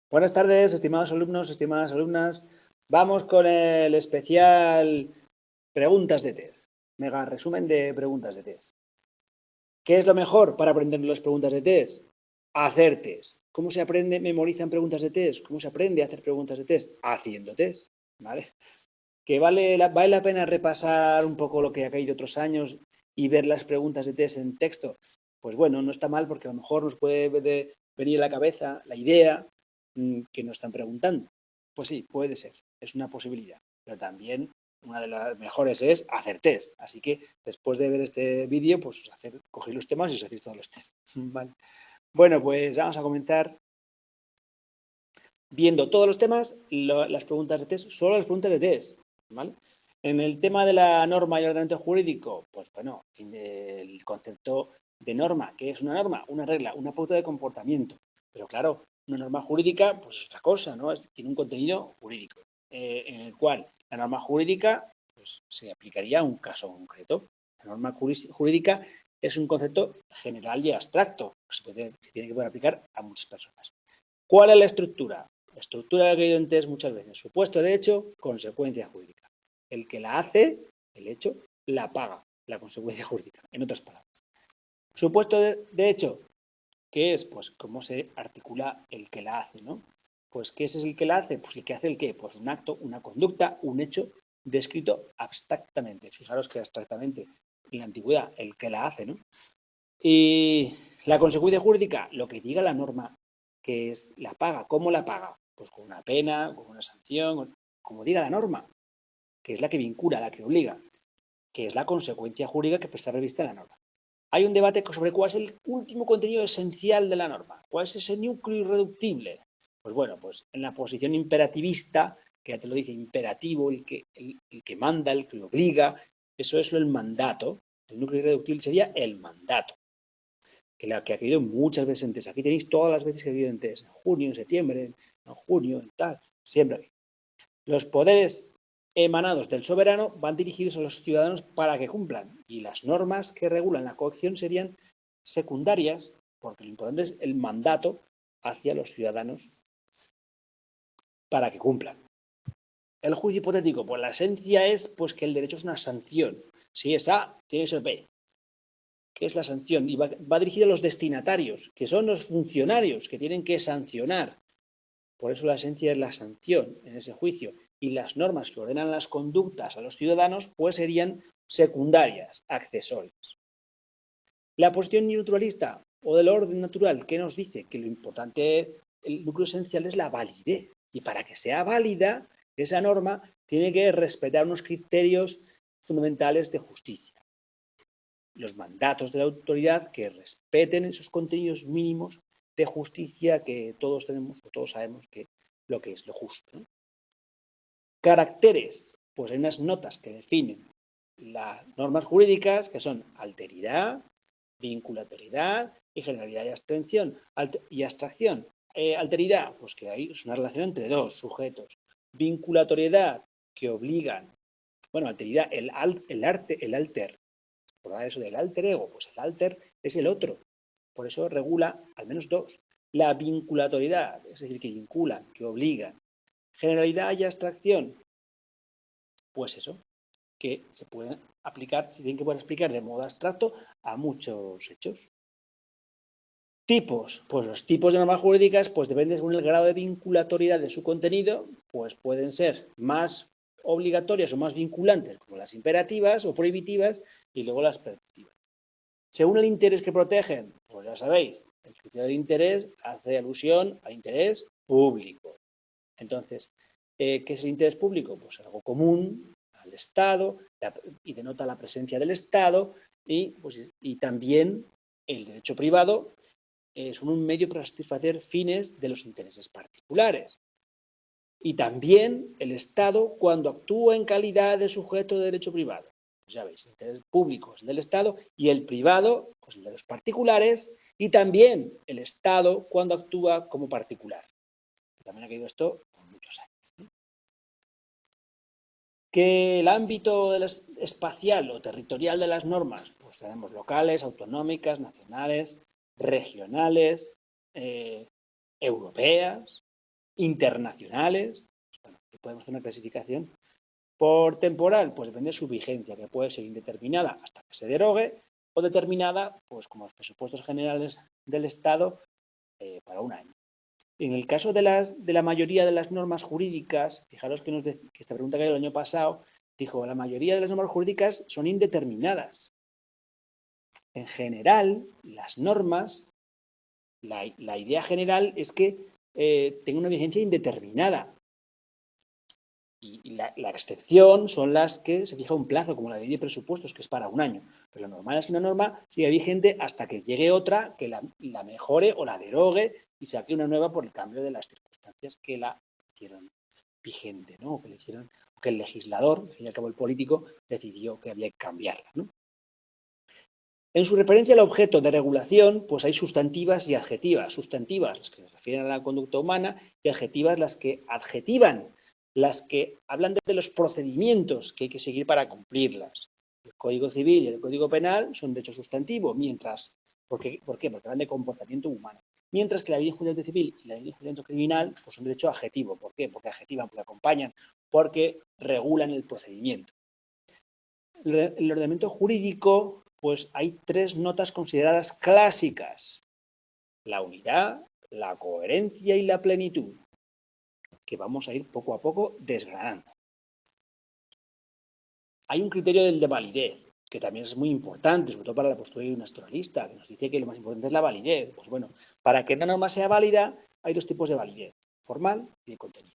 Buenas tardes, estimados alumnos, estimadas alumnas. Vamos con el especial preguntas de test. Mega resumen de preguntas de test. ¿Qué es lo mejor para aprender las preguntas de test? Hacer test. ¿Cómo se aprende, memorizan preguntas de test? ¿Cómo se aprende a hacer preguntas de test? Haciendo test, ¿vale? ¿Que vale la pena repasar un poco lo que ha caído otros años y ver las preguntas de test en texto? Pues bueno, no está mal porque a lo mejor nos puede venir a la cabeza la idea que nos están preguntando. Pues sí, puede ser, es una posibilidad, pero también una de las mejores es hacer test. Así que después de ver este vídeo, pues cogéis los temas y os hacéis todos los test. Vale. Bueno, pues vamos a comenzar viendo todos los temas, las preguntas de test, solo las preguntas de test, ¿vale? En el tema de la norma y ordenamiento jurídico, pues bueno, el concepto de norma, ¿qué es una norma? Una regla, una pauta de comportamiento. Pero claro, una norma jurídica, pues es otra cosa, ¿no? Tiene un contenido jurídico, en el cual la norma jurídica pues, se aplicaría a un caso concreto. La norma jurídica es un concepto general y abstracto, se tiene que poder aplicar a muchas personas. ¿Cuál es la estructura? La estructura que ha caído en test muchas veces. Supuesto de hecho, consecuencia jurídica. El que la hace, el hecho, la paga, la consecuencia jurídica, en otras palabras. Supuesto de hecho, ¿qué es? Pues cómo se articula el que la hace, ¿no? Pues ¿qué es el que la hace? Pues el que hace el qué? Pues un acto, una conducta, un hecho descrito abstractamente. Fijaros que abstractamente en la antigüedad, el que la hace, ¿no? Y la consecuencia jurídica, lo que diga la norma, que es la paga. ¿Cómo la paga? Pues con una pena, con una sanción, como diga la norma, que es la que vincula, la que obliga, que es la consecuencia jurídica que está prevista en la norma. Hay un debate sobre cuál es el último contenido esencial de la norma, cuál es ese núcleo irreductible. Pues bueno, pues en la posición imperativista, que ya te lo dice, imperativo, el que manda, el que obliga, eso es el mandato. El núcleo irreductible sería el mandato, que ha caído muchas veces en test. Aquí tenéis todas las veces que ha habido en test, en junio, en septiembre, en junio, en tal, siempre aquí. Los poderes emanados del soberano van dirigidos a los ciudadanos para que cumplan, y las normas que regulan la coacción serían secundarias, porque lo importante es el mandato hacia los ciudadanos para que cumplan. El juicio hipotético, pues la esencia es pues que el derecho es una sanción. Si es A, tiene que ser B. ¿Qué es la sanción? Y va dirigido a los destinatarios, que son los funcionarios que tienen que sancionar. Por eso la esencia es la sanción en ese juicio. Y las normas que ordenan las conductas a los ciudadanos, pues serían secundarias, accesorias. La posición naturalista o del orden natural, que nos dice que lo importante, el núcleo esencial es la validez. Y para que sea válida, esa norma tiene que respetar unos criterios fundamentales de justicia. Los mandatos de la autoridad que respeten esos contenidos mínimos de justicia que todos tenemos o todos sabemos que lo que es lo justo, ¿no? Caracteres, pues hay unas notas que definen las normas jurídicas que son alteridad, vinculatoriedad y generalidad y abstracción. Alteridad, pues que hay es una relación entre dos sujetos. Vinculatoriedad, que obligan, bueno, alteridad, el alter, recordar eso del alter ego, pues el alter es el otro. Por eso regula al menos dos. La vinculatoriedad, es decir, que vinculan, que obligan. Generalidad y abstracción, pues eso, que se pueden aplicar, se tienen que poder explicar de modo abstracto a muchos hechos. Tipos, pues los tipos de normas jurídicas, pues depende según el grado de vinculatoriedad de su contenido, pues pueden ser más obligatorias o más vinculantes, como las imperativas o prohibitivas, y luego las prescriptivas. Según el interés que protegen, pues ya sabéis, el criterio del interés hace alusión al interés público. Entonces, ¿qué es el interés público? Pues algo común al Estado y denota la presencia del Estado y también el derecho privado son un medio para satisfacer fines de los intereses particulares. Y también el Estado cuando actúa en calidad de sujeto de derecho privado. Pues ya veis, el interés público es el del Estado y el privado, pues el de los particulares, y también el Estado cuando actúa como particular. También ha caído esto por muchos años, ¿no? Que el ámbito espacial o territorial de las normas, pues tenemos locales, autonómicas, nacionales, regionales, europeas, internacionales. Bueno, aquí podemos hacer una clasificación. Por temporal, pues depende de su vigencia, que puede ser indeterminada hasta que se derogue o determinada, pues como los presupuestos generales del Estado, para un año. En el caso de la mayoría de las normas jurídicas, fijaros que esta pregunta que hay el año pasado, dijo, la mayoría de las normas jurídicas son indeterminadas. En general, las normas, la idea general es que tenga una vigencia indeterminada. Y la excepción son las que se fija un plazo, como la ley de presupuestos, que es para un año. Pero lo normal es que una norma siga vigente hasta que llegue otra que la mejore o la derogue y saque una nueva por el cambio de las circunstancias que la hicieron vigente, ¿no? O que le hicieron, o que el legislador, al fin y al cabo el político, decidió que había que cambiarla, ¿no? En su referencia al objeto de regulación, pues hay sustantivas y adjetivas. Sustantivas, las que se refieren a la conducta humana, y adjetivas, las que adjetivan, las que hablan de los procedimientos que hay que seguir para cumplirlas. El Código Civil y el Código Penal son de hecho sustantivo, mientras, ¿por qué? Porque hablan de comportamiento humano. Mientras que la ley de enjuiciamiento civil y la ley de enjuiciamiento criminal pues son derecho adjetivo. ¿Por qué? Porque adjetivan, porque acompañan, porque regulan el procedimiento. El ordenamiento jurídico, pues hay tres notas consideradas clásicas: la unidad, la coherencia y la plenitud, que vamos a ir poco a poco desgranando. Hay un criterio del de validez, que también es muy importante, sobre todo para la postura de un naturalista, que nos dice que lo más importante es la validez. Pues bueno, para que una norma sea válida, hay dos tipos de validez: formal y de contenido.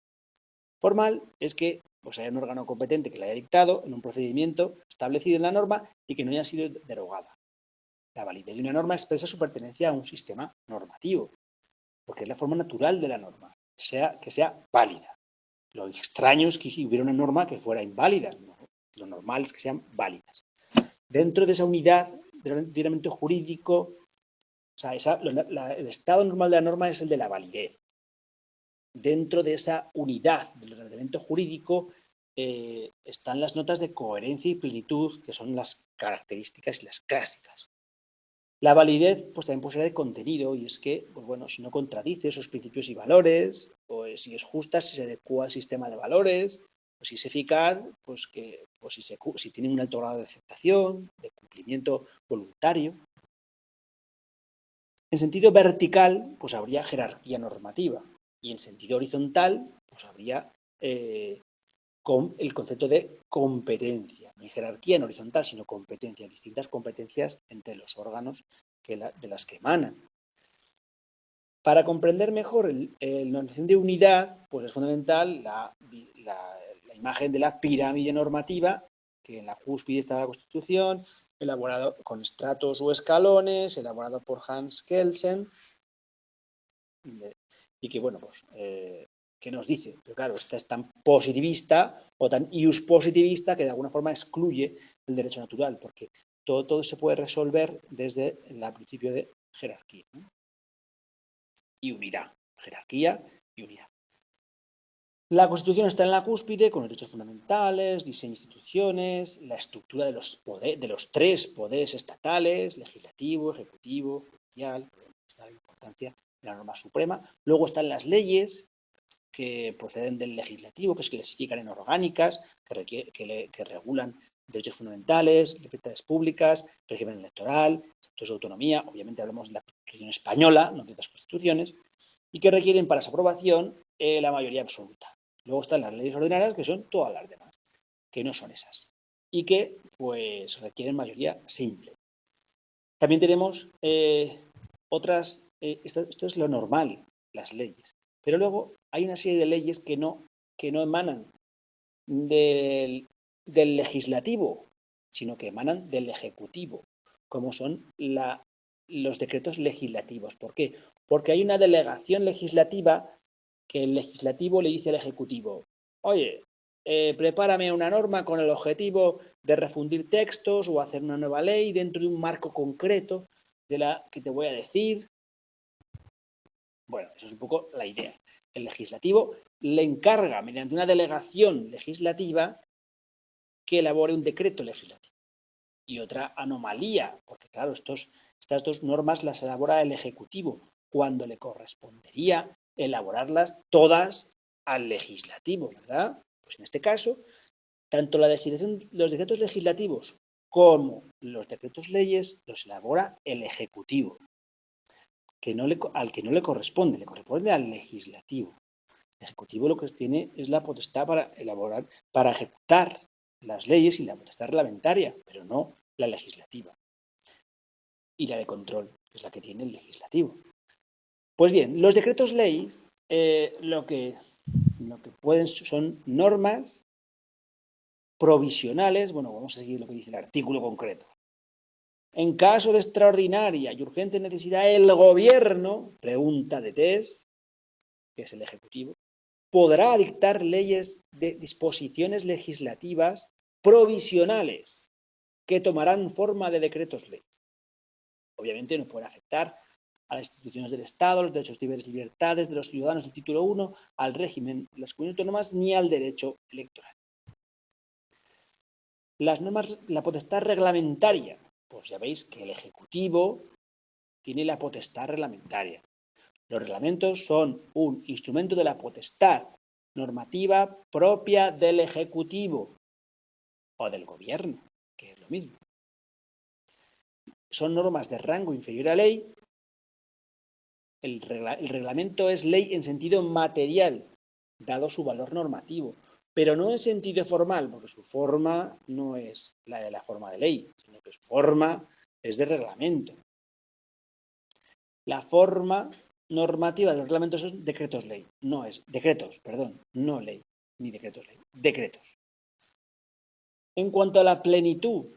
Formal es que pues, haya un órgano competente que la haya dictado en un procedimiento establecido en la norma y que no haya sido derogada. La validez de una norma expresa su pertenencia a un sistema normativo, porque es la forma natural de la norma, que sea válida. Lo extraño es que si hubiera una norma que fuera inválida, ¿no? Lo normal es que sean válidas. Dentro de esa unidad del ordenamiento jurídico, o sea, el estado normal de la norma es el de la validez. Dentro de esa unidad del ordenamiento jurídico están las notas de coherencia y plenitud, que son las características y las clásicas. La validez, pues también puede ser de contenido, y es que, pues bueno, si no contradice esos principios y valores, o si es justa, si se adecua al sistema de valores, o si es eficaz, pues que, pues si tiene un alto grado de aceptación, de cumplimiento voluntario. En sentido vertical, pues habría jerarquía normativa, y en sentido horizontal, pues habría con el concepto de competencia. No hay jerarquía en horizontal, sino competencia, distintas competencias entre los órganos de las que emanan. Para comprender mejor la noción de unidad, pues es fundamental la imagen de la pirámide normativa, que en la cúspide está la Constitución, elaborado con estratos o escalones, elaborado por Hans Kelsen, y que, bueno, pues, ¿qué nos dice? Pero claro, esta es tan positivista o tan ius positivista que de alguna forma excluye el derecho natural, porque todo se puede resolver desde el principio de jerarquía, ¿no? Y unidad. Jerarquía y unidad. La Constitución está en la cúspide con los derechos fundamentales, diseño de instituciones, la estructura de los tres poderes estatales: legislativo, ejecutivo, judicial. Está la importancia de la norma suprema. Luego están las leyes que proceden del legislativo, que se clasifican en orgánicas, que regulan derechos fundamentales, libertades públicas, régimen electoral, estatutos de autonomía. Obviamente hablamos de la Constitución española, no de otras constituciones, y que requieren para su aprobación la mayoría absoluta. Luego están las leyes ordinarias, que son todas las demás, que no son esas, y que pues requieren mayoría simple. También tenemos otras, esto es lo normal, las leyes, pero luego hay una serie de leyes que no emanan del legislativo, sino que emanan del ejecutivo, como son los decretos legislativos. ¿Por qué? Porque hay una delegación legislativa que el legislativo le dice al ejecutivo: oye, prepárame una norma con el objetivo de refundir textos o hacer una nueva ley dentro de un marco concreto de la que te voy a decir. Bueno, eso es un poco la idea. El legislativo le encarga, mediante una delegación legislativa, que elabore un decreto legislativo. Y otra anomalía, porque claro, estas dos normas las elabora el Ejecutivo, cuando le correspondería elaborarlas todas al legislativo, ¿verdad? Pues en este caso, tanto la legislación, los decretos legislativos como los decretos leyes los elabora el Ejecutivo, al que no le corresponde al legislativo. El Ejecutivo lo que tiene es la potestad para elaborar, para ejecutar las leyes y la potestad reglamentaria, pero no la legislativa. Y la de control, que es la que tiene el legislativo. Pues bien, los decretos ley lo que pueden son normas provisionales, bueno, vamos a seguir lo que dice el artículo concreto. En caso de extraordinaria y urgente necesidad, el gobierno, pregunta de test, que es el Ejecutivo, podrá dictar leyes de disposiciones legislativas provisionales que tomarán forma de decretos ley. Obviamente no puede afectar a las instituciones del Estado, los derechos, deberes y libertades de los ciudadanos del título 1, al régimen de las comunidades autónomas ni al derecho electoral. Las normas, la potestad reglamentaria, pues ya veis que el Ejecutivo tiene la potestad reglamentaria. Los reglamentos son un instrumento de la potestad normativa propia del Ejecutivo o del Gobierno, que es lo mismo. Son normas de rango inferior a ley. El reglamento es ley en sentido material, dado su valor normativo, pero no en sentido formal, porque su forma no es la de la forma de ley, sino que su forma es de reglamento. La forma normativa de los reglamentos son decretos ley, no ley, ni decretos ley, decretos. En cuanto a la plenitud,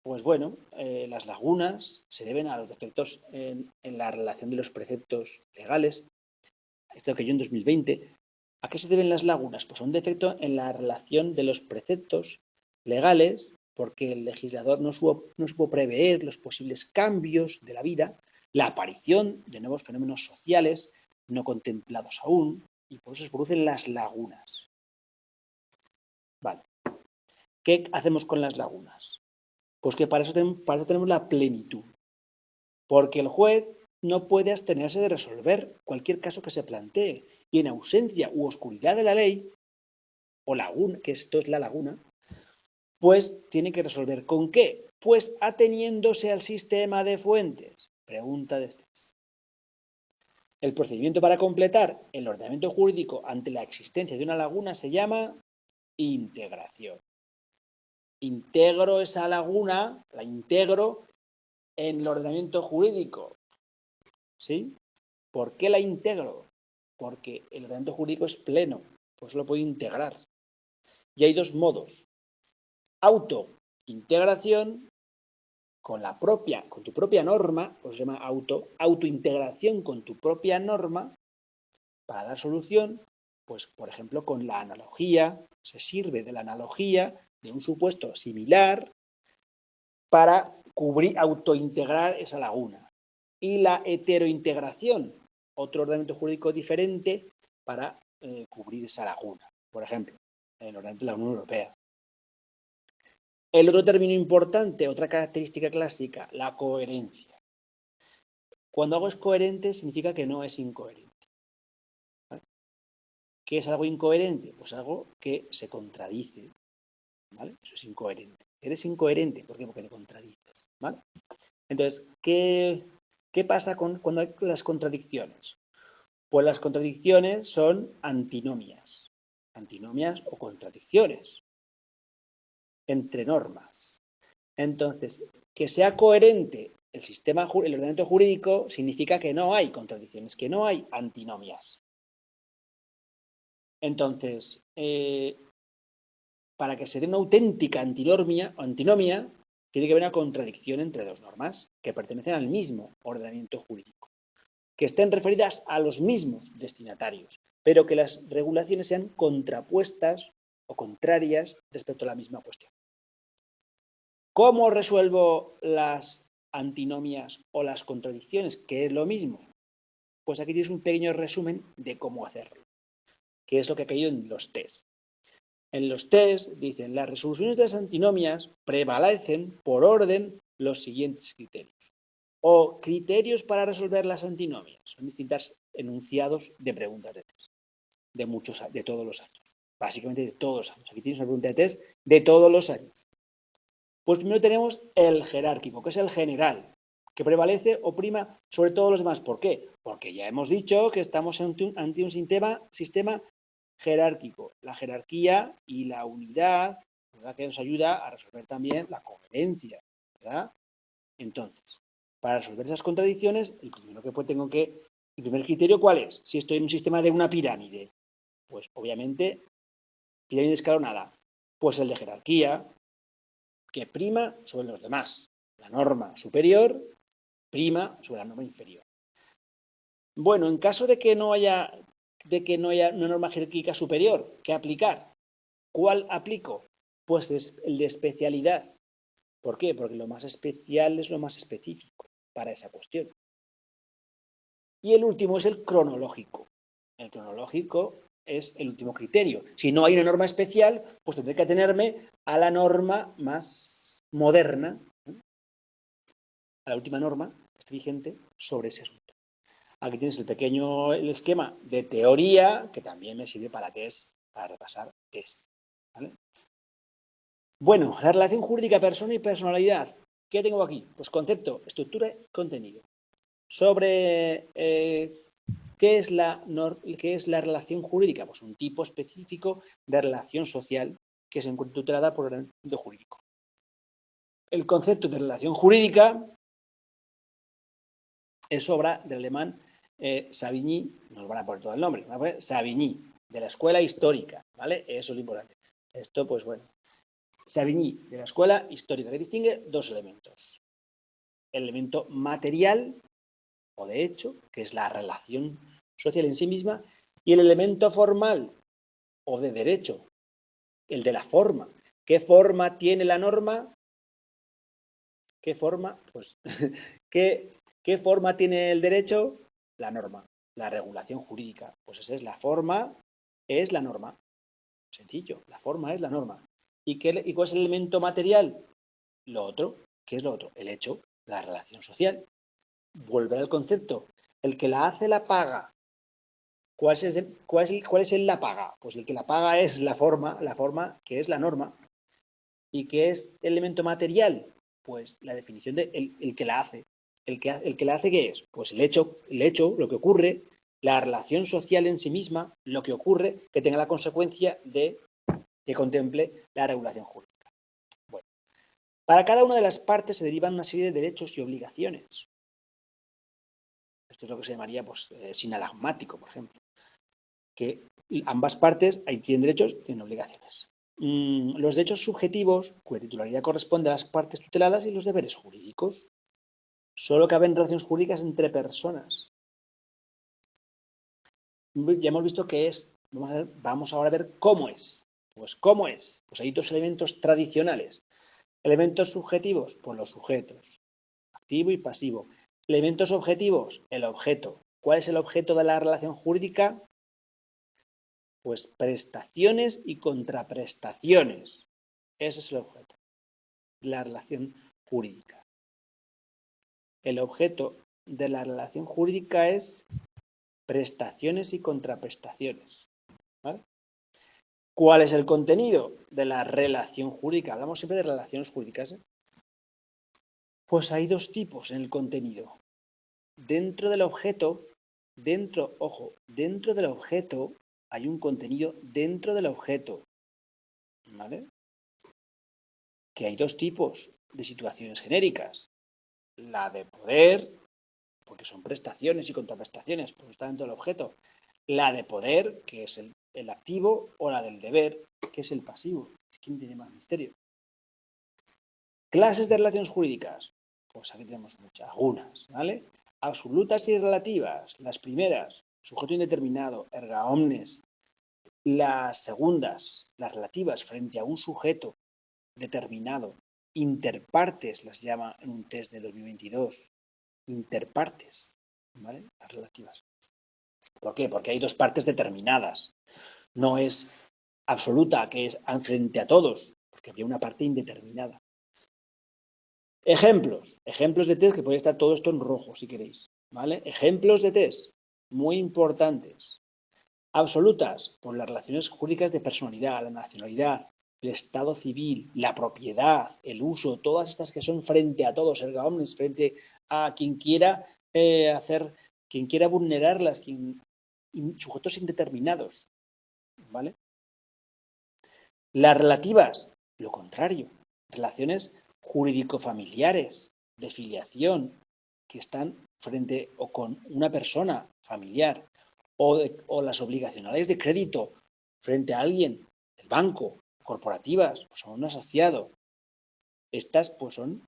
pues bueno, las lagunas se deben a los defectos en la relación de los preceptos legales. Esto que yo en 2020. ¿A qué se deben las lagunas? Pues a un defecto en la relación de los preceptos legales, porque el legislador no supo prever los posibles cambios de la vida, la aparición de nuevos fenómenos sociales no contemplados aún, y por eso se producen las lagunas. Vale. ¿Qué hacemos con las lagunas? Pues que para eso tenemos la plenitud, porque el juez no puede abstenerse de resolver cualquier caso que se plantee, y en ausencia u oscuridad de la ley, o laguna, que esto es la laguna, pues tiene que resolver. ¿Con qué? Pues ateniéndose al sistema de fuentes. Pregunta de este. El procedimiento para completar el ordenamiento jurídico ante la existencia de una laguna se llama integración. Integro esa laguna, la integro en el ordenamiento jurídico. ¿Sí? ¿Por qué la integro? Porque el ordenamiento jurídico es pleno, pues lo puedo integrar. Y hay dos modos. Autointegración con tu propia norma, pues se llama autointegración con tu propia norma para dar solución, pues por ejemplo con la analogía, se sirve de la analogía de un supuesto similar para autointegrar esa laguna. Y la heterointegración, otro ordenamiento jurídico diferente para cubrir esa laguna. Por ejemplo, en el ordenamiento de la Unión Europea. El otro término importante, otra característica clásica, la coherencia. Cuando algo es coherente significa que no es incoherente. ¿Vale? ¿Qué es algo incoherente? Pues algo que se contradice. ¿Vale? Eso es incoherente. Eres incoherente, ¿por qué? Porque te contradices. ¿Vale? Entonces, ¿qué pasa cuando hay las contradicciones? Pues las contradicciones son antinomias. Antinomias o contradicciones entre normas. Entonces, que sea coherente el ordenamiento jurídico significa que no hay contradicciones, que no hay antinomias. Entonces, para que se dé una auténtica antinomia, tiene que haber una contradicción entre dos normas que pertenecen al mismo ordenamiento jurídico, que estén referidas a los mismos destinatarios, pero que las regulaciones sean contrapuestas o contrarias respecto a la misma cuestión. ¿Cómo resuelvo las antinomias o las contradicciones? Que es lo mismo. Pues aquí tienes un pequeño resumen de cómo hacerlo, que es lo que ha caído en los test. En los test dicen, las resoluciones de las antinomias prevalecen por orden los siguientes criterios. O criterios para resolver las antinomias. Son distintas enunciados de preguntas de test, de todos los años. Básicamente de todos los años. Aquí tienes una pregunta de test de todos los años. Pues primero tenemos el jerárquico, que es el general, que prevalece o prima sobre todos los demás. ¿Por qué? Porque ya hemos dicho que estamos ante un sistema jerárquico. La jerarquía y la unidad, ¿verdad?, que nos ayuda a resolver también la coherencia, ¿verdad? Entonces, para resolver esas contradicciones, el primer criterio, ¿cuál es? Si estoy en un sistema de una pirámide, pues obviamente, pirámide escalonada, pues el de jerarquía, que prima sobre los demás. La norma superior prima sobre la norma inferior. Bueno, en caso de que no haya una norma jerárquica superior que aplicar, ¿cuál aplico? Pues es el de especialidad. ¿Por qué? Porque lo más especial es lo más específico para esa cuestión. Y el último es el cronológico. El cronológico es el último criterio. Si no hay una norma especial, pues tendré que atenerme a la norma más moderna, a la última norma que está vigente sobre ese asunto. Aquí tienes el esquema de teoría, que también me sirve para test, para repasar test, ¿vale? Bueno, la relación jurídica persona y personalidad. ¿Qué tengo aquí? Pues concepto, estructura y contenido. Sobre ¿qué es la relación jurídica? Pues un tipo específico de relación social que se encuentra tutelada por el ordenamiento jurídico. El concepto de relación jurídica es obra del alemán Savigny, no os van a poner todo el nombre, van a poner Savigny, de la escuela histórica, ¿vale? Eso es lo importante. Esto, pues bueno, Savigny, de la escuela histórica, que distingue dos elementos. El elemento material, o de hecho, que es la relación social en sí misma, y el elemento formal, o de derecho, el de la forma. ¿Qué forma tiene la norma? ¿Qué forma? Pues, ¿qué forma tiene el derecho? La norma, la regulación jurídica. Pues esa es la forma, es la norma. Sencillo, la forma es la norma. ¿Y cuál es el elemento material? Lo otro. ¿Qué es lo otro? El hecho, la relación social. Vuelve al concepto. El que la hace la paga. ¿Cuál es el la paga? Pues el que la paga es la forma que es la norma. ¿Y qué es elemento material? Pues la definición de el que la hace. ¿El que la hace qué es? Pues el hecho, lo que ocurre, la relación social en sí misma, lo que ocurre, que tenga la consecuencia de que contemple la regulación jurídica. Bueno, para cada una de las partes se derivan una serie de derechos y obligaciones. Esto es lo que se llamaría pues, sinalagmático, por ejemplo. Que ambas partes tienen derechos, tienen obligaciones. Los derechos subjetivos, cuya titularidad corresponde a las partes tuteladas, y los deberes jurídicos. Solo caben relaciones jurídicas entre personas. Ya hemos visto qué es. Vamos ahora a ver cómo es. Pues cómo es. Pues hay dos elementos tradicionales. Elementos subjetivos, pues los sujetos. Activo y pasivo. Elementos objetivos, el objeto. ¿Cuál es el objeto de la relación jurídica? Pues prestaciones y contraprestaciones. Ese es el objeto de la relación jurídica. El objeto de la relación jurídica es prestaciones y contraprestaciones, ¿vale? ¿Cuál es el contenido de la relación jurídica? Hablamos siempre de relaciones jurídicas, ¿eh? Pues hay dos tipos en el contenido. Dentro del objeto, dentro del objeto hay un contenido dentro del objeto, ¿vale? Que hay dos tipos de situaciones genéricas. La de poder, porque son prestaciones y contraprestaciones, pues está dentro del objeto. La de poder, que es el activo, o la del deber, que es el pasivo. ¿Quién tiene más misterio? Clases de relaciones jurídicas. Pues aquí tenemos muchas, algunas, ¿vale? Absolutas y relativas. Las primeras, sujeto indeterminado, erga omnes. Las segundas, las relativas, frente a un sujeto determinado. Interpartes las llama en un test de 2022. Interpartes, ¿vale? Las relativas. ¿Por qué? Porque hay dos partes determinadas. No es absoluta, que es frente a todos, porque habría una parte indeterminada. Ejemplos de test, que puede estar todo esto en rojo si queréis, ¿vale? Ejemplos de test. muy importantes. Absolutas, por las relaciones jurídicas de personalidad, la nacionalidad, el estado civil, la propiedad, el uso, todas estas que son frente a todos, erga omnes, frente a quien quiera quien quiera vulnerarlas, sujetos indeterminados, ¿vale? Las relativas, lo contrario, relaciones jurídico-familiares, de filiación, que están frente o con una persona familiar, o las obligacionales de crédito frente a alguien, el banco, corporativas, pues son un asociado. Estas, pues son,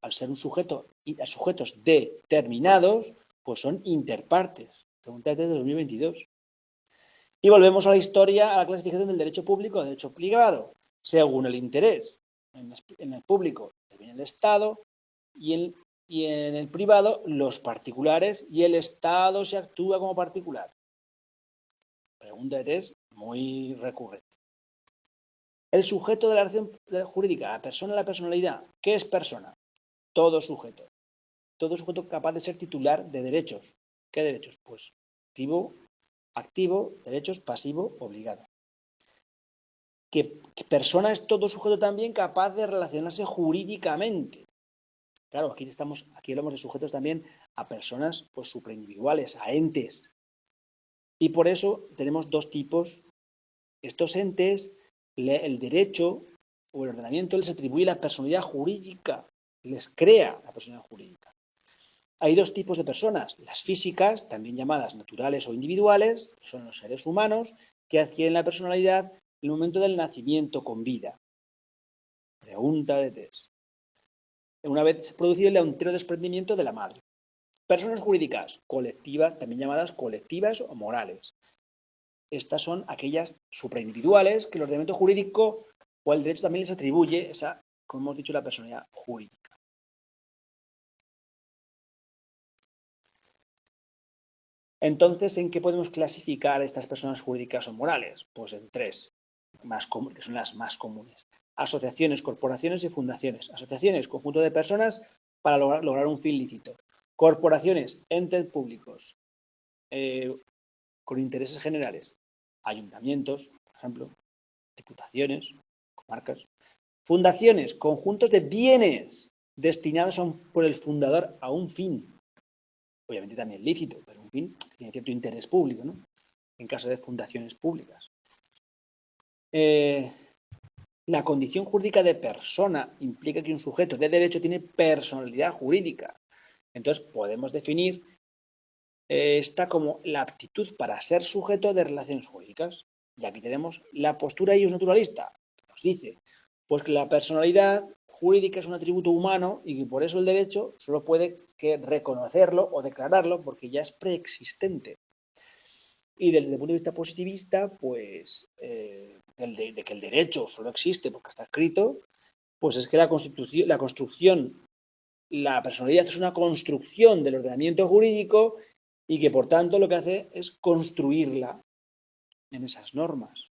al ser un sujeto y a sujetos determinados, pues son interpartes. Pregunta de 2022. Y volvemos a la historia, a la clasificación del derecho público o derecho privado. Según el interés en el público, interviene el Estado, y en el privado, los particulares, y el Estado se actúa como particular. Pregunta de test muy recurrente. El sujeto de la relación jurídica, la persona, la personalidad. ¿Qué es persona? Todo sujeto. Todo sujeto capaz de ser titular de derechos. ¿Qué derechos? Pues activo, derechos, pasivo, obligado. Que persona es todo sujeto también capaz de relacionarse jurídicamente. Claro, aquí hablamos de sujetos también a personas pues supraindividuales, a entes. Y por eso tenemos dos tipos. Estos entes, el derecho o el ordenamiento les atribuye la personalidad jurídica, les crea la personalidad jurídica. Hay dos tipos de personas, las físicas, también llamadas naturales o individuales, que son los seres humanos, que adquieren la personalidad en el momento del nacimiento con vida. Pregunta de test. Una vez producido el entero desprendimiento de la madre. Personas jurídicas, colectivas, también llamadas colectivas o morales. Estas son aquellas supraindividuales que el ordenamiento jurídico o el derecho también les atribuye esa, como hemos dicho, la personalidad jurídica. Entonces, ¿en qué podemos clasificar a estas personas jurídicas o morales? Pues en tres, que son las más comunes. Asociaciones, corporaciones y fundaciones. Asociaciones, conjunto de personas para lograr un fin lícito. Corporaciones, entes públicos con intereses generales. Ayuntamientos, por ejemplo, diputaciones, comarcas. Fundaciones, conjuntos de bienes destinados por el fundador a un fin. Obviamente también lícito, pero un fin que tiene cierto interés público, ¿no? En caso de fundaciones públicas. La condición jurídica de persona implica que un sujeto de derecho tiene personalidad jurídica. Entonces podemos definir esta como la aptitud para ser sujeto de relaciones jurídicas. Y aquí tenemos la postura naturalista, que nos dice pues que la personalidad jurídica es un atributo humano y que por eso el derecho solo puede reconocerlo o declararlo porque ya es preexistente. Y desde el punto de vista positivista, pues de que el derecho solo existe porque está escrito, pues es que la construcción, la personalidad es una construcción del ordenamiento jurídico y que por tanto lo que hace es construirla en esas normas,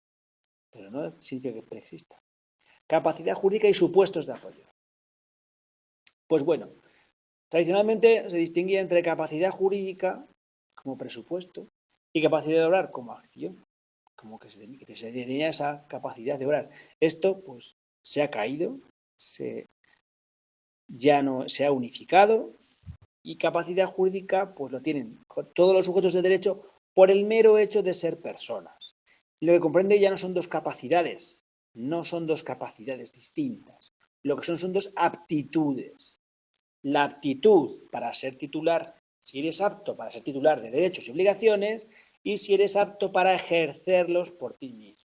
pero no significa que preexista. Capacidad jurídica y supuestos de apoyo. Pues bueno, tradicionalmente se distinguía entre capacidad jurídica como presupuesto y capacidad de obrar como acción, como que se tenía esa capacidad de obrar. Esto pues se ha caído, ya no se ha unificado y capacidad jurídica pues lo tienen todos los sujetos de derecho por el mero hecho de ser personas. Y lo que comprende ya no son dos capacidades, no son dos capacidades distintas. Lo que son dos aptitudes. La aptitud para ser titular, si eres apto para ser titular de derechos y obligaciones, y si eres apto para ejercerlos por ti mismo.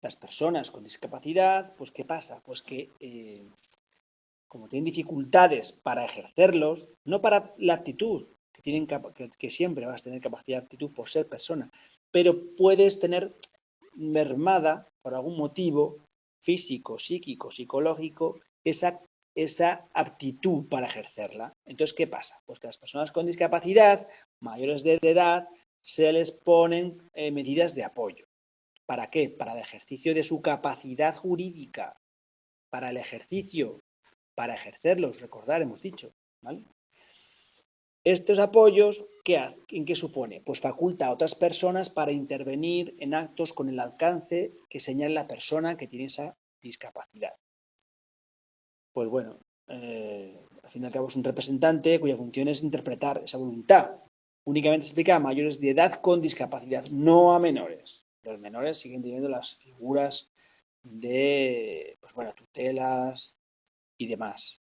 Las personas con discapacidad, pues ¿qué pasa? Pues que como tienen dificultades para ejercerlos, no para la aptitud, que siempre vas a tener capacidad de aptitud por ser persona, pero puedes tener mermada por algún motivo físico, psíquico, psicológico, esa aptitud para ejercerla. Entonces, ¿qué pasa? Pues que a las personas con discapacidad, mayores de edad, se les ponen medidas de apoyo. ¿Para qué? Para el ejercicio de su capacidad jurídica, para el ejercicio, para ejercerlos, recordar, hemos dicho, ¿vale? Estos apoyos, ¿en qué supone? Pues faculta a otras personas para intervenir en actos con el alcance que señale la persona que tiene esa discapacidad. Pues bueno, al fin y al cabo es un representante cuya función es interpretar esa voluntad. Únicamente se aplica a mayores de edad con discapacidad, no a menores. Los menores siguen teniendo las figuras de, pues bueno, tutelas y demás.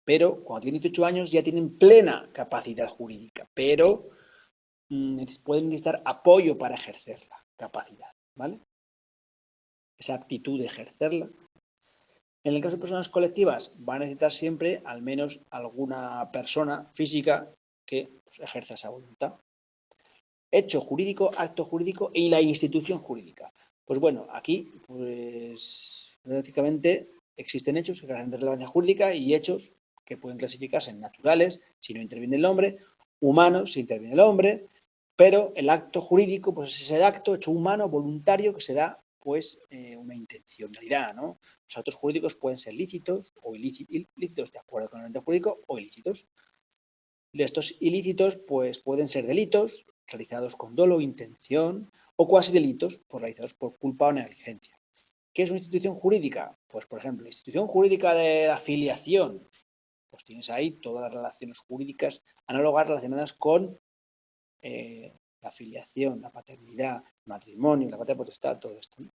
Pero cuando tienen 18 años ya tienen plena capacidad jurídica, pero pueden necesitar apoyo para ejercer la capacidad, ¿vale? Esa aptitud de ejercerla. En el caso de personas colectivas, van a necesitar siempre al menos alguna persona física que pues, ejerza esa voluntad. Hecho jurídico, acto jurídico y la institución jurídica. Pues bueno, aquí, pues, básicamente existen hechos que carecen de relevancia jurídica y hechos que pueden clasificarse en naturales, si no interviene el hombre, humanos, si interviene el hombre, pero el acto jurídico, pues es el acto hecho humano, voluntario, que se da, pues, una intencionalidad, ¿no? Los actos jurídicos pueden ser lícitos o ilícitos, de acuerdo con el ente jurídico, o ilícitos. Estos ilícitos, pues, pueden ser delitos realizados con dolo, intención, o cuasi delitos realizados por culpa o negligencia. ¿Qué es una institución jurídica? Pues, por ejemplo, la institución jurídica de la filiación, pues tienes ahí todas las relaciones jurídicas análogas relacionadas con la filiación, la paternidad, el matrimonio, la patria potestad, todo esto, ¿no?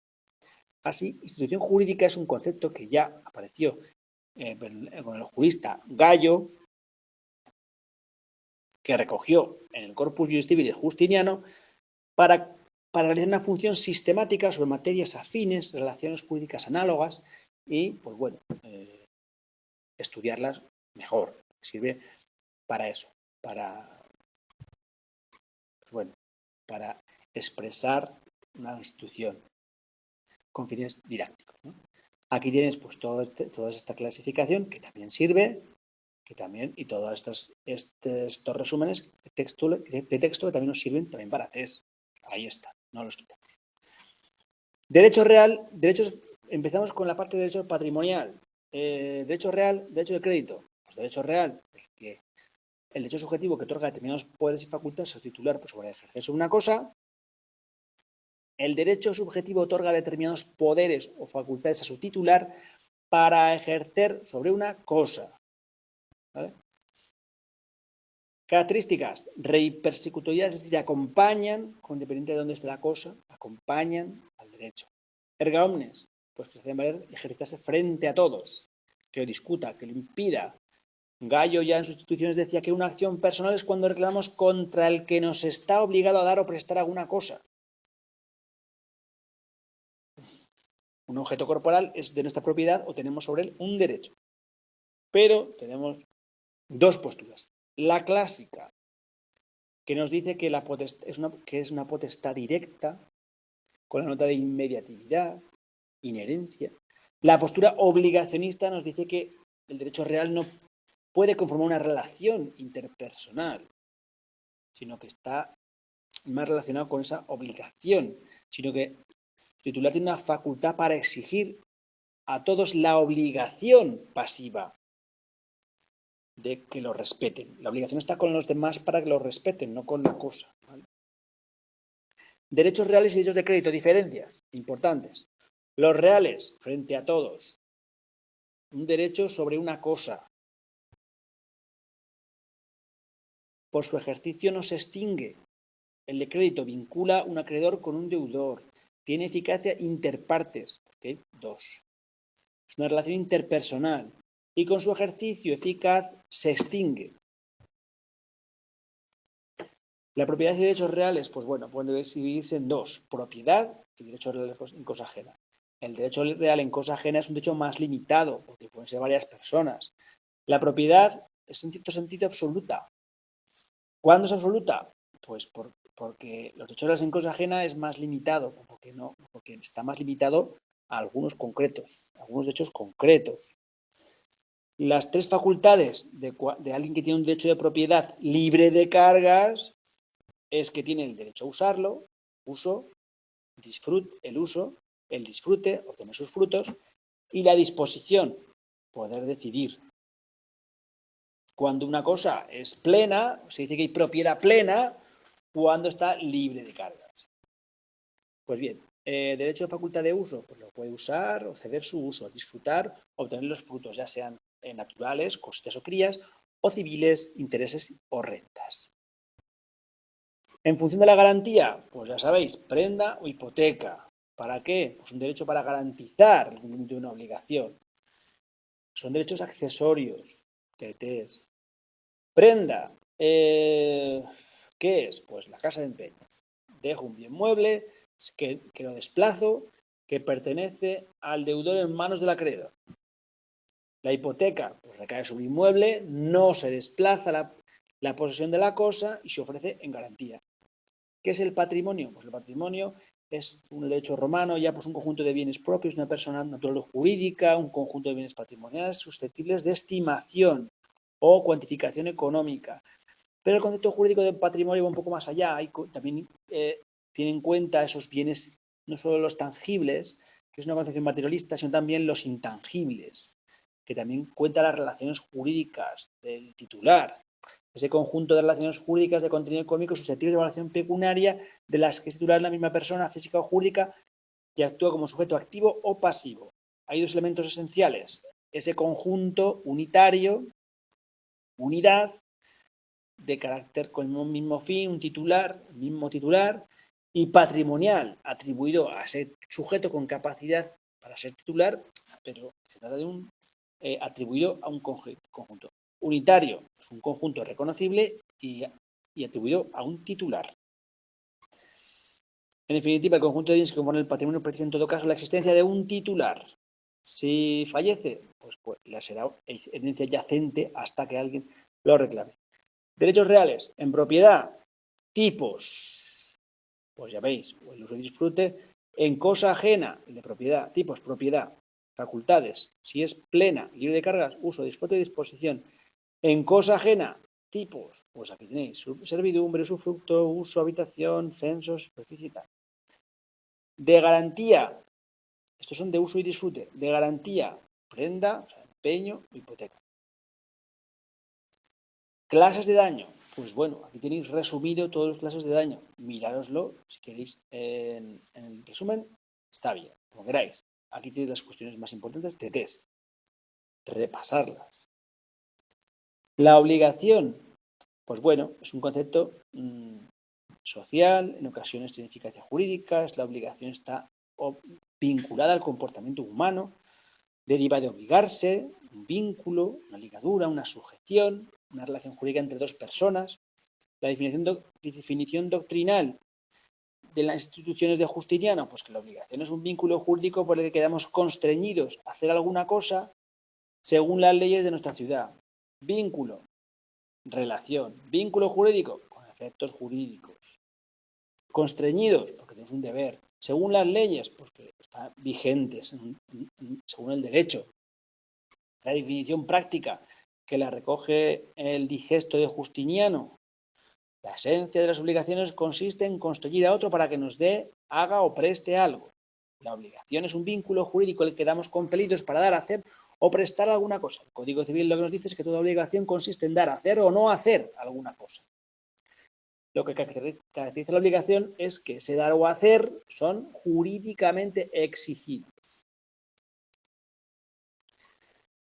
Así, institución jurídica es un concepto que ya apareció con el jurista Gallo, que recogió en el Corpus Juris Civilis Justiniano para realizar una función sistemática sobre materias afines, relaciones jurídicas análogas y, pues bueno, estudiarlas mejor. Sirve para eso, para, pues bueno, para expresar una institución con fines didácticos, ¿no? Aquí tienes pues toda esta clasificación que también sirve, y todos estos resúmenes de texto que también nos sirven también para test. Ahí está, no los quitamos. Derecho real, empezamos con la parte de derecho patrimonial. Derecho real, derecho de crédito. Pues derecho real es que el derecho subjetivo que otorga determinados poderes y facultades al titular pues, sobre ejercer sobre una cosa. El derecho subjetivo otorga determinados poderes o facultades a su titular para ejercer sobre una cosa, ¿vale? Características, reipersecutoriedad, es decir, acompañan, con independiente de dónde esté la cosa, acompañan al derecho. Erga omnes, pues que se debe ejercitarse frente a todos, que lo discuta, que lo impida. Gallo ya en sus instituciones decía que una acción personal es cuando reclamamos contra el que nos está obligado a dar o prestar alguna cosa. Un objeto corporal es de nuestra propiedad o tenemos sobre él un derecho. Pero tenemos dos posturas. La clásica, que nos dice que es una potestad directa, con la nota de inmediatividad, inherencia. La postura obligacionista nos dice que el derecho real no puede conformar una relación interpersonal, sino que está más relacionado con esa obligación, sino que el titular tiene una facultad para exigir a todos la obligación pasiva de que lo respeten. La obligación está con los demás para que lo respeten, no con la cosa, ¿vale? Derechos reales y derechos de crédito, diferencias importantes. Los reales, frente a todos. Un derecho sobre una cosa. Por su ejercicio no se extingue. El de crédito vincula un acreedor con un deudor. Tiene eficacia interpartes, porque hay dos. Es una relación interpersonal. Y con su ejercicio eficaz se extingue. La propiedad y derechos reales, pues bueno, pueden dividirse en dos, propiedad y derechos reales en cosa ajena. El derecho real en cosa ajena es un derecho más limitado, porque pueden ser varias personas. La propiedad es en cierto sentido absoluta. ¿Cuándo es absoluta? Pues porque los derechos reales en cosa ajena es más limitado, porque está más limitado a algunos concretos, a algunos derechos concretos. Las tres facultades de alguien que tiene un derecho de propiedad libre de cargas es que tiene el derecho a usarlo, el disfrute, obtener sus frutos, y la disposición, poder decidir. Cuando una cosa es plena, se dice que hay propiedad plena cuando está libre de cargas. Pues bien, derecho de facultad de uso, pues lo puede usar o ceder su uso, disfrutar, obtener los frutos, ya sean naturales, cosechas o crías, o civiles, intereses o rentas. En función de la garantía, pues ya sabéis, prenda o hipoteca. ¿Para qué? Pues un derecho para garantizar el cumplimiento de una obligación. Son derechos accesorios, TTs. Prenda, ¿qué es? Pues la casa de empeño. Dejo un bien mueble que lo desplazo, que pertenece al deudor en manos del acreedor. La hipoteca pues recae sobre un inmueble, no se desplaza la posesión de la cosa y se ofrece en garantía. ¿Qué es el patrimonio? Pues el patrimonio es un derecho romano, ya pues un conjunto de bienes propios, una persona natural o jurídica, un conjunto de bienes patrimoniales susceptibles de estimación o cuantificación económica. Pero el concepto jurídico de patrimonio va un poco más allá, también tiene en cuenta esos bienes, no solo los tangibles, que es una concepción materialista, sino también los intangibles, que también cuenta las relaciones jurídicas del titular, ese conjunto de relaciones jurídicas de contenido económico susceptibles de evaluación pecuniaria de las que es titular la misma persona física o jurídica que actúa como sujeto activo o pasivo. Hay dos elementos esenciales, ese conjunto unitario, unidad, de carácter con el mismo fin, un titular, el mismo titular, y patrimonial, atribuido a ese sujeto con capacidad para ser titular, pero se trata de un atribuido a un conjunto. Unitario, es un conjunto reconocible y atribuido a un titular. En definitiva, el conjunto de bienes que componen el patrimonio precisa en todo caso la existencia de un titular. Si fallece, pues la será herencia yacente hasta que alguien lo reclame. Derechos reales en propiedad, tipos, pues ya veis, el uso y disfrute, en cosa ajena, el de propiedad, tipos, propiedad, facultades, si es plena, libre de cargas, uso, disfrute y disposición. En cosa ajena, tipos, pues aquí tenéis servidumbre, usufructo, uso, habitación, censos, superficie y tal. De garantía, estos son de uso y disfrute, de garantía, prenda, o sea, empeño, hipoteca. Clases de daño, pues bueno, aquí tenéis resumido todas las clases de daño. Mirároslo, si queréis, en el resumen, está bien, como queráis. Aquí tenéis las cuestiones más importantes de test. Repasarlas. La obligación, pues bueno, es un concepto social, en ocasiones tiene eficacia jurídica, la obligación está vinculada al comportamiento humano, deriva de obligarse, un vínculo, una ligadura, una sujeción, una relación jurídica entre dos personas. La definición doctrinal de las instituciones de Justiniano, pues que la obligación es un vínculo jurídico por el que quedamos constreñidos a hacer alguna cosa según las leyes de nuestra ciudad. Vínculo, relación, vínculo jurídico, con efectos jurídicos. Constreñidos, porque tenemos un deber. Según las leyes, porque están vigentes según el derecho. La definición práctica que la recoge el digesto de Justiniano. La esencia de las obligaciones consiste en constreñir a otro para que nos dé, haga o preste algo. La obligación es un vínculo jurídico el que damos compelidos para dar, hacer o prestar alguna cosa. El Código Civil lo que nos dice es que toda obligación consiste en dar, hacer o no hacer alguna cosa. Lo que caracteriza la obligación es que ese dar o hacer son jurídicamente exigibles.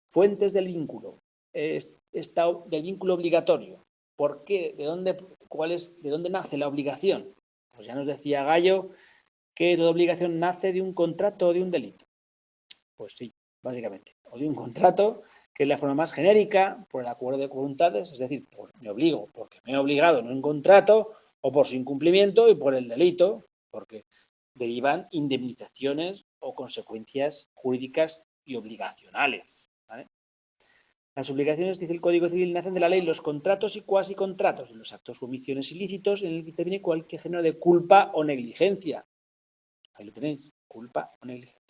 Fuentes del vínculo. Del vínculo obligatorio. ¿Por qué? ¿De dónde nace la obligación? Pues ya nos decía Gallo que toda obligación nace de un contrato o de un delito. Pues sí, básicamente. O de un contrato, que es la forma más genérica, por el acuerdo de voluntades, es decir, me obligo porque me he obligado en un contrato, o por su incumplimiento y por el delito, porque derivan indemnizaciones o consecuencias jurídicas y obligacionales. ¿Vale? Las obligaciones, dice el Código Civil, nacen de la ley, los contratos y cuasi contratos, los actos o omisiones ilícitos en el que interviene cualquier género de culpa o negligencia. Ahí lo tenéis, culpa o negligencia.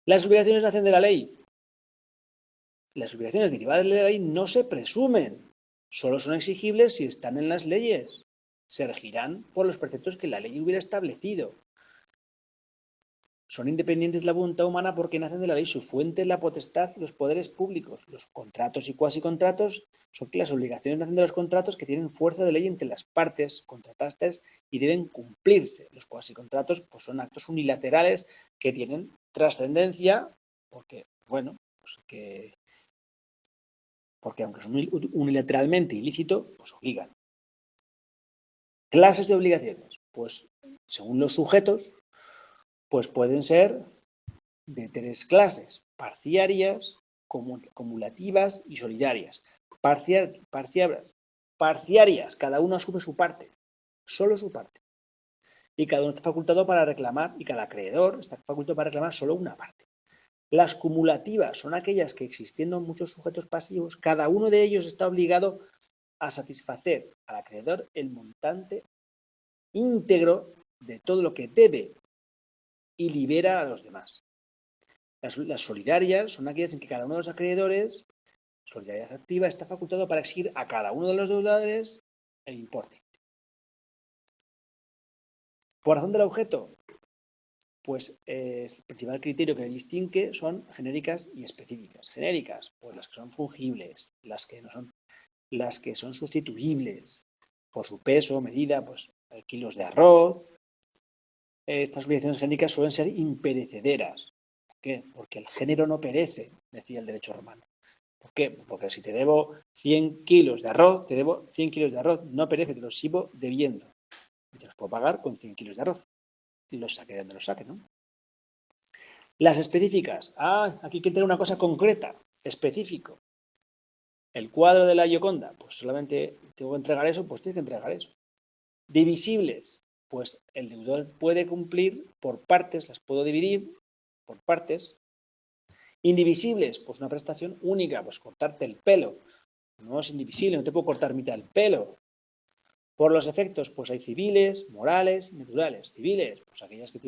Las obligaciones nacen de la ley. Las obligaciones derivadas de la ley no se presumen, solo son exigibles si están en las leyes. Se regirán por los preceptos que la ley hubiera establecido. son independientes de la voluntad humana porque nacen de la ley. Su fuente es la potestad de los poderes públicos. Los contratos y cuasicontratos son que las obligaciones nacen de los contratos que tienen fuerza de ley entre las partes contratantes y deben cumplirse. Los cuasicontratos pues, son actos unilaterales que tienen trascendencia porque, bueno, pues porque aunque son unilateralmente ilícitos, pues obligan. Clases de obligaciones, pues según los sujetos, pues pueden ser de tres clases: parciarias, cumulativas y solidarias. Parciarias, cada uno asume su parte, solo su parte. Y cada uno está facultado para reclamar, y cada acreedor está facultado para reclamar solo una parte. Las cumulativas son aquellas que, existiendo muchos sujetos pasivos, cada uno de ellos está obligado a satisfacer al acreedor el montante íntegro de todo lo que debe y libera a los demás. Las solidarias son aquellas en que cada uno de los acreedores, solidaridad activa, está facultado para exigir a cada uno de los deudores el importe. Por razón del objeto, pues el principal criterio que distingue son genéricas y específicas. Genéricas, pues las que son fungibles, las que son sustituibles por su peso, medida, pues kilos de arroz. Estas obligaciones genéricas suelen ser imperecederas. ¿Por qué? Porque el género no perece, decía el derecho romano. ¿Por qué? Porque si te debo 100 kilos de arroz, te debo 100 kilos de arroz, no perece, te los sigo debiendo. Y te los puedo pagar con 100 kilos de arroz. Y los saque de donde los saque, ¿no? Las específicas. Aquí hay que tener una cosa concreta, específico. El cuadro de la Gioconda, pues solamente tengo que entregar eso, pues tienes que entregar eso. Divisibles, pues el deudor puede cumplir por partes, las puedo dividir por partes. Indivisibles, pues una prestación única, pues cortarte el pelo. No es indivisible, no te puedo cortar mitad del pelo. Por los efectos, pues hay civiles, morales y naturales. Civiles, pues aquellas que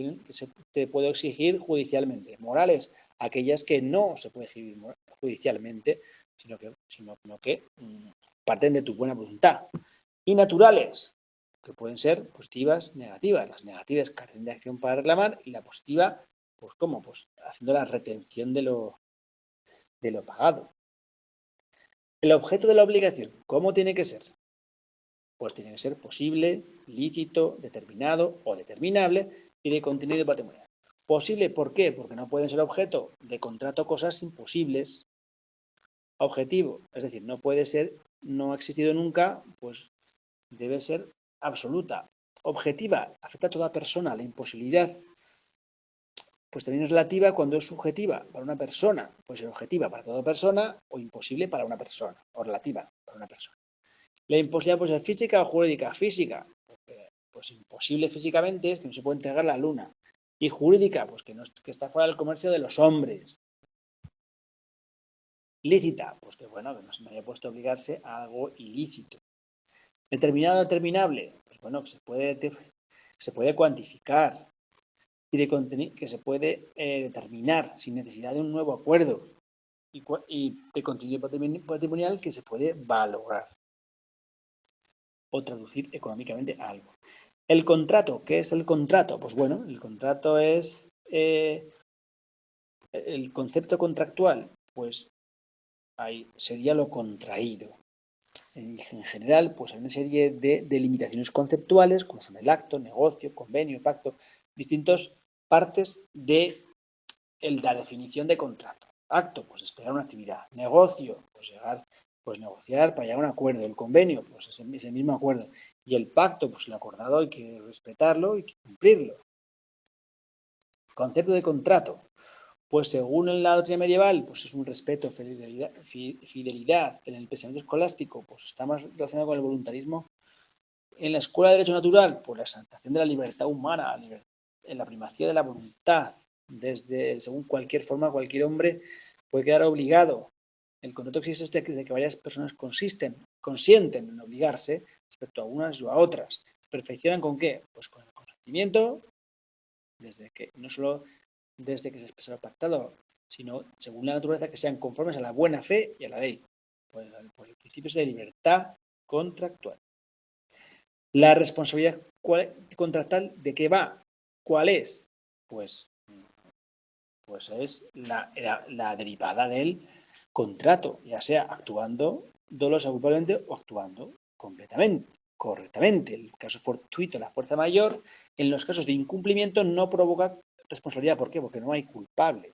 te puedo exigir judicialmente. Morales, aquellas que no se puede exigir judicialmente, sino que parten de tu buena voluntad. Y naturales, que pueden ser positivas, negativas. Las negativas carecen de acción para reclamar y la positiva, pues ¿cómo? Pues haciendo la retención de lo pagado. El objeto de la obligación, ¿cómo tiene que ser? Pues tiene que ser posible, lícito, determinado o determinable y de contenido patrimonial. Posible, ¿por qué? Porque no pueden ser objeto de contrato cosas imposibles. Objetivo, es decir, no puede ser, no ha existido nunca, pues debe ser absoluta. Objetiva, afecta a toda persona. La imposibilidad, pues también es relativa cuando es subjetiva para una persona. Puede ser objetiva para toda persona o imposible para una persona, o relativa para una persona. La imposibilidad puede ser física o jurídica. Física, pues imposible físicamente es que no se puede entregar la luna. Y jurídica, pues que está fuera del comercio de los hombres. Lícita, pues que bueno, que no se me haya puesto a obligarse a algo ilícito. Determinado, determinable, pues bueno, que se puede cuantificar y que se puede determinar sin necesidad de un nuevo acuerdo y de contenido patrimonial que se puede valorar o traducir económicamente a algo. El contrato, ¿qué es el contrato? Pues bueno, el contrato es el concepto contractual, pues ahí sería lo contraído. En general, pues hay una serie de delimitaciones conceptuales, como son el acto, negocio, convenio, pacto, distintas partes de la definición de contrato. Acto, pues esperar una actividad. Negocio, pues negociar para llegar a un acuerdo. El convenio, pues ese mismo acuerdo. Y el pacto, pues el acordado hay que respetarlo y que cumplirlo. Concepto de contrato, pues según la doctrina medieval, pues es un respeto, fidelidad. En el pensamiento escolástico, pues está más relacionado con el voluntarismo. En la escuela de Derecho Natural, pues la exaltación de la libertad humana, en la primacía de la voluntad. Según cualquier forma, cualquier hombre puede quedar obligado. El contrato existe desde que varias personas consienten en obligarse respecto a unas o a otras. ¿Se perfeccionan con qué? Pues con el consentimiento, no solo desde que se expresa el pactado, sino según la naturaleza que sean conformes a la buena fe y a la ley, por el principio de libertad contractual. La responsabilidad contractual, ¿de qué va? ¿Cuál es? Pues pues es la derivada del contrato, ya sea actuando dolosa culpablemente o actuando correctamente. El caso fortuito, la fuerza mayor, en los casos de incumplimiento no provoca responsabilidad. ¿Por qué? Porque no hay culpable.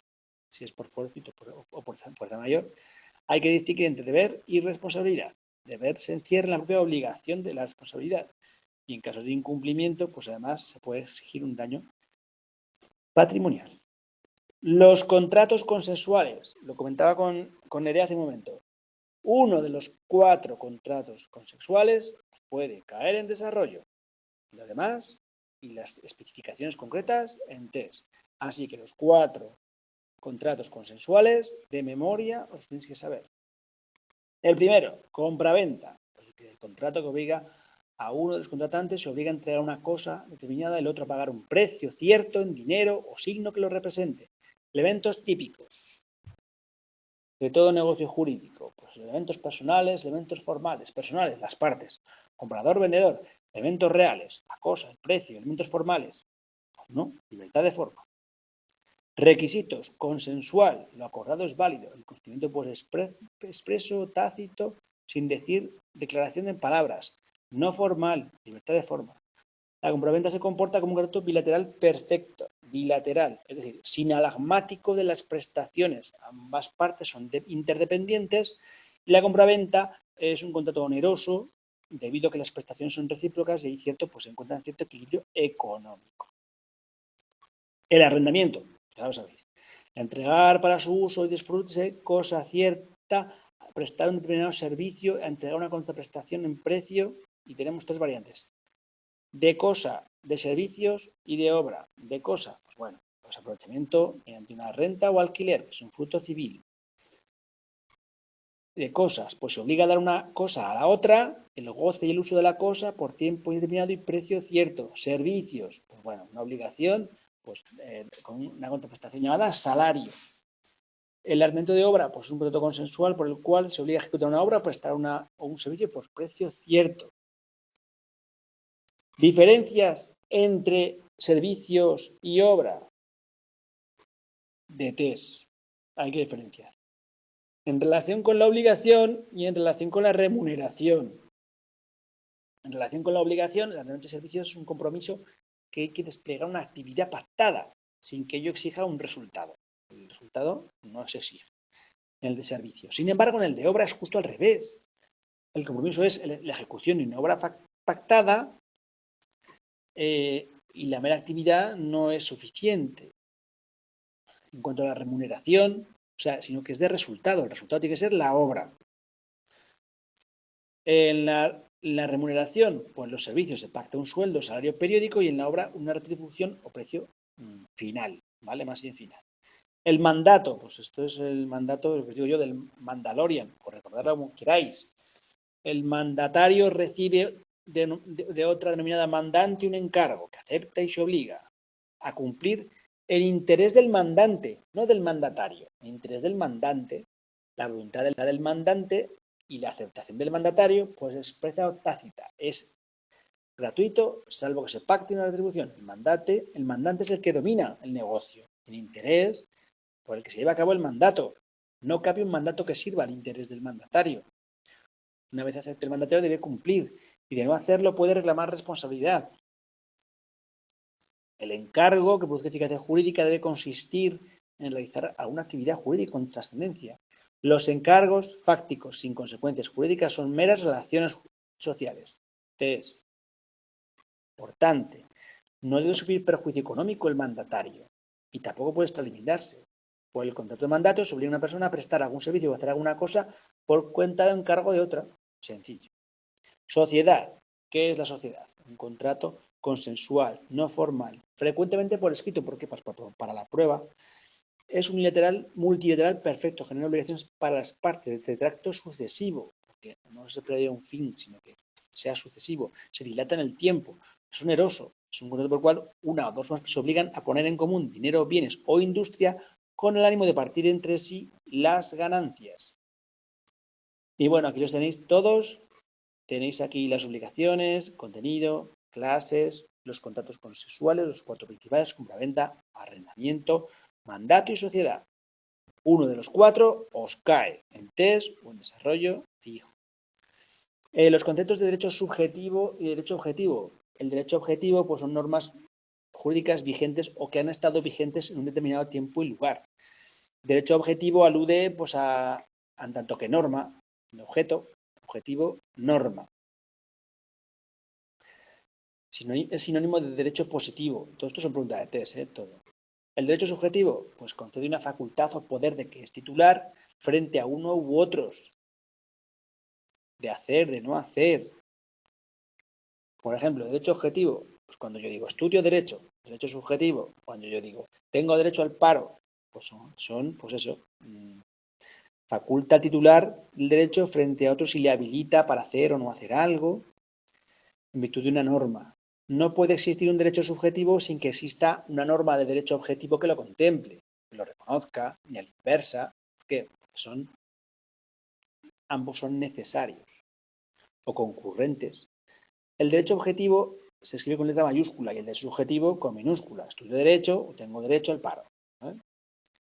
Si es por fortuito o por fuerza mayor, hay que distinguir entre deber y responsabilidad. Deber se encierra en la propia obligación de la responsabilidad. Y en casos de incumplimiento, pues además se puede exigir un daño patrimonial. Los contratos consensuales, lo comentaba con Nerea hace un momento. Uno de los 4 contratos consensuales puede caer en desarrollo. Y lo demás, y las especificaciones concretas, en test. Así que los 4 contratos consensuales, de memoria, os tenéis que saber. El primero, compraventa. El contrato que obliga a uno de los contratantes, se obliga a entregar una cosa determinada, el otro a pagar un precio cierto en dinero o signo que lo represente. Elementos típicos de todo negocio jurídico, pues elementos personales, elementos formales. Personales, las partes, comprador, vendedor, elementos reales, la cosa, el precio, elementos formales, pues no, libertad de forma. Requisitos, consensual, lo acordado es válido, el consentimiento puede ser expreso, tácito, sin decir declaración en palabras, no formal, libertad de forma. La compraventa se comporta como un contrato bilateral perfecto, bilateral, es decir, sinalagmático de las prestaciones. Ambas partes son interdependientes y la compraventa es un contrato oneroso debido a que las prestaciones son recíprocas y hay cierto, pues se encuentra cierto equilibrio económico. El arrendamiento, ya lo sabéis. Entregar para su uso y disfrute cosa cierta, prestar un determinado servicio, entregar una contraprestación en precio y tenemos 3 variantes. De cosa, de servicios y de obra. De cosa, pues bueno, pues aprovechamiento mediante una renta o alquiler, que es un fruto civil. De cosas, pues se obliga a dar una cosa a la otra, el goce y el uso de la cosa por tiempo indeterminado y precio cierto. Servicios, pues bueno, una obligación, pues con una contraprestación llamada salario. El arrendamiento de obra, pues es un contrato consensual por el cual se obliga a ejecutar una obra, prestar un servicio por precio cierto. Diferencias entre servicios y obra de test. Hay que diferenciar. En relación con la obligación y en relación con la remuneración. En relación con la obligación, el arrendamiento de servicios es un compromiso que hay que desplegar una actividad pactada sin que ello exija un resultado. El resultado no se exige en el de servicio. Sin embargo, en el de obra es justo al revés. El compromiso es la ejecución de una obra pactada y la mera actividad no es suficiente. En cuanto a la remuneración, o sea, sino que es de resultado. El resultado tiene que ser la obra. En la remuneración, pues los servicios se pacta un sueldo, salario periódico y en la obra una retribución o precio final, ¿vale? Más bien final. El mandato, pues esto es el mandato, lo que os digo yo, del Mandalorian, o recordarlo como queráis. El mandatario recibe de otra denominada mandante un encargo que acepta y se obliga a cumplir el interés del mandante, no del mandatario, el interés del mandante, la voluntad del mandante y la aceptación del mandatario, pues es expresa o tácita, es gratuito, salvo que se pacte una retribución. El mandante es el que domina el negocio, el interés por el que se lleva a cabo el mandato. No cabe un mandato que sirva al interés del mandatario. Una vez acepte el mandatario debe cumplir y de no hacerlo puede reclamar responsabilidad. El encargo que produce eficacia jurídica debe consistir en realizar alguna actividad jurídica con trascendencia. Los encargos fácticos sin consecuencias jurídicas son meras relaciones sociales. Es importante. No debe sufrir perjuicio económico el mandatario y tampoco puede extralimitarse. Por el contrato de mandato se obliga a una persona a prestar algún servicio o hacer alguna cosa por cuenta de encargo de otra. Sencillo. Sociedad. ¿Qué es la sociedad? Un contrato consensual, no formal, frecuentemente por escrito, porque para la prueba es unilateral, multilateral perfecto, genera obligaciones para las partes de tracto sucesivo, porque no se prevé un fin, sino que sea sucesivo, se dilata en el tiempo, es oneroso, es un contrato por el cual una o dos más se obligan a poner en común dinero, bienes o industria con el ánimo de partir entre sí las ganancias. Y bueno, aquí los tenéis todos. Tenéis aquí las obligaciones, contenido, clases, los contratos consensuales, los 4 principales, compraventa, arrendamiento, mandato y sociedad. Uno de los cuatro os cae en test o en desarrollo fijo. Los conceptos de derecho subjetivo y derecho objetivo. El derecho objetivo pues, son normas jurídicas vigentes o que han estado vigentes en un determinado tiempo y lugar. Derecho objetivo alude pues, en tanto que norma, el objeto, objetivo, norma. Es sinónimo de derecho positivo. Todo esto son preguntas de test, todo. El derecho subjetivo, pues concede una facultad o poder de que es titular frente a uno u otros. De hacer, de no hacer. Por ejemplo, derecho objetivo, pues cuando yo digo estudio derecho, derecho subjetivo, cuando yo digo tengo derecho al paro, pues pues eso, faculta al titular el derecho frente a otros y le habilita para hacer o no hacer algo en virtud de una norma. No puede existir un derecho subjetivo sin que exista una norma de derecho objetivo que lo contemple, que lo reconozca, ni a la inversa, porque ambos son necesarios o concurrentes. El derecho objetivo se escribe con letra mayúscula y el derecho subjetivo con minúscula. Estudio derecho o tengo derecho al paro.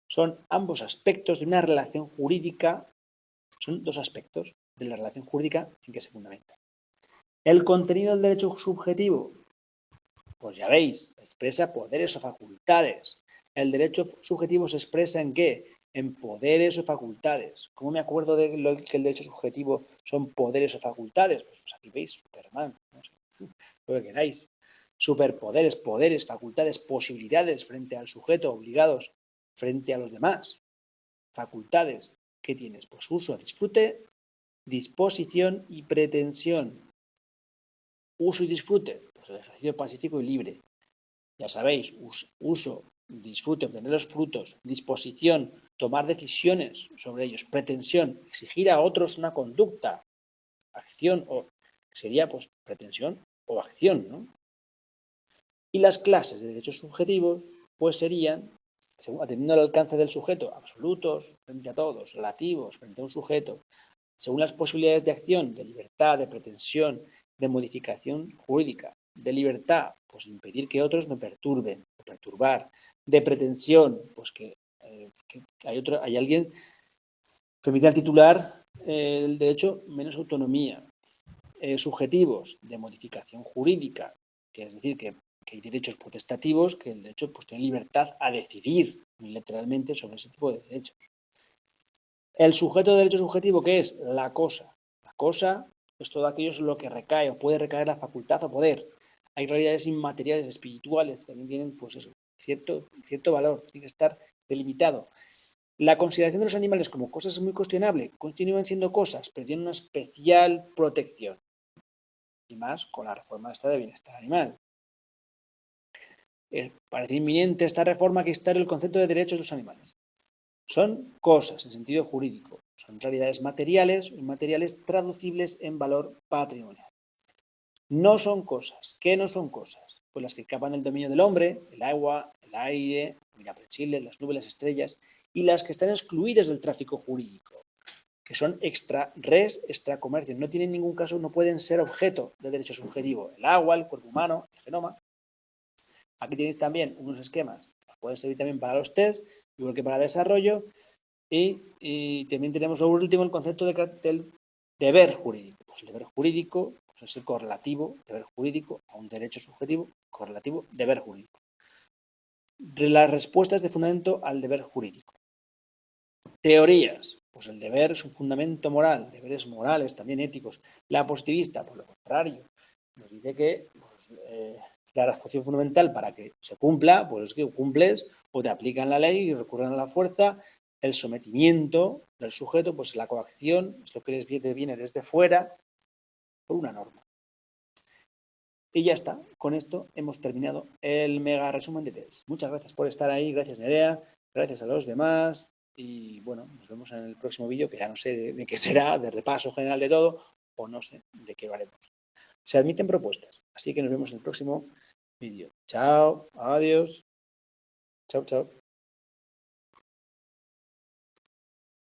Son ambos aspectos de una relación jurídica, son dos aspectos de la relación jurídica en que se fundamenta. El contenido del derecho subjetivo, pues ya veis, expresa poderes o facultades. El derecho subjetivo se expresa ¿en qué? En poderes o facultades. ¿Cómo me acuerdo de que el derecho subjetivo son poderes o facultades? Pues aquí veis, Superman, no sé, lo que queráis. Superpoderes, poderes, facultades, posibilidades frente al sujeto, obligados frente a los demás. Facultades, ¿qué tienes? Pues uso, disfrute, disposición y pretensión. Uso y disfrute, pues el ejercicio pacífico y libre. Ya sabéis, uso, disfrute, obtener los frutos, disposición, tomar decisiones sobre ellos, pretensión, exigir a otros una conducta, acción, o sería pues pretensión o acción, ¿no? Y las clases de derechos subjetivos pues serían, atendiendo al alcance del sujeto, absolutos frente a todos, relativos frente a un sujeto, según las posibilidades de acción, de libertad, de pretensión, de modificación jurídica, de libertad, pues impedir que otros me perturben, o perturbar, de pretensión, pues que hay alguien que permite al titular del derecho menos autonomía, subjetivos, de modificación jurídica, que es decir, que hay derechos potestativos que el derecho pues tiene libertad a decidir unilateralmente sobre ese tipo de derechos. El sujeto de derecho subjetivo, ¿qué es? La cosa. La cosa es todo aquello sobre lo que recae o puede recaer la facultad o poder. Hay realidades inmateriales, espirituales, que también tienen pues eso, cierto valor, tiene que estar delimitado. La consideración de los animales como cosas es muy cuestionable, continúan siendo cosas, pero tienen una especial protección. Y más con la reforma esta de bienestar animal. Parece inminente esta reforma que instale el concepto de derechos de los animales. Son cosas en sentido jurídico, son realidades materiales o inmateriales traducibles en valor patrimonial. No son cosas. ¿Qué no son cosas? Pues las que escapan del dominio del hombre, el agua, el aire, el inapreciable, las nubes, las estrellas, y las que están excluidas del tráfico jurídico, que son extra res, extra comercio. No tienen ningún caso, no pueden ser objeto de derecho subjetivo. El agua, el cuerpo humano, el genoma. Aquí tenéis también unos esquemas que pueden servir también para los test, igual que para desarrollo. Y también tenemos por último el concepto del deber jurídico. Pues el deber jurídico pues es el correlativo, deber jurídico a un derecho subjetivo, correlativo, deber jurídico. Las respuestas de fundamento al deber jurídico. Teorías. Pues el deber es un fundamento moral, deberes morales, también éticos. La positivista, por lo contrario, nos dice que pues, la razón fundamental para que se cumpla, pues es que cumples o te aplican la ley y recurren a la fuerza. El sometimiento del sujeto, pues la coacción, es lo que les viene desde fuera por una norma. Y ya está, con esto hemos terminado el mega resumen de test. Muchas gracias por estar ahí, gracias Nerea, gracias a los demás y bueno, nos vemos en el próximo vídeo que ya no sé de qué será, de repaso general de todo o no sé de qué haremos. Se admiten propuestas, así que nos vemos en el próximo vídeo. Chao, adiós. Chao, chao.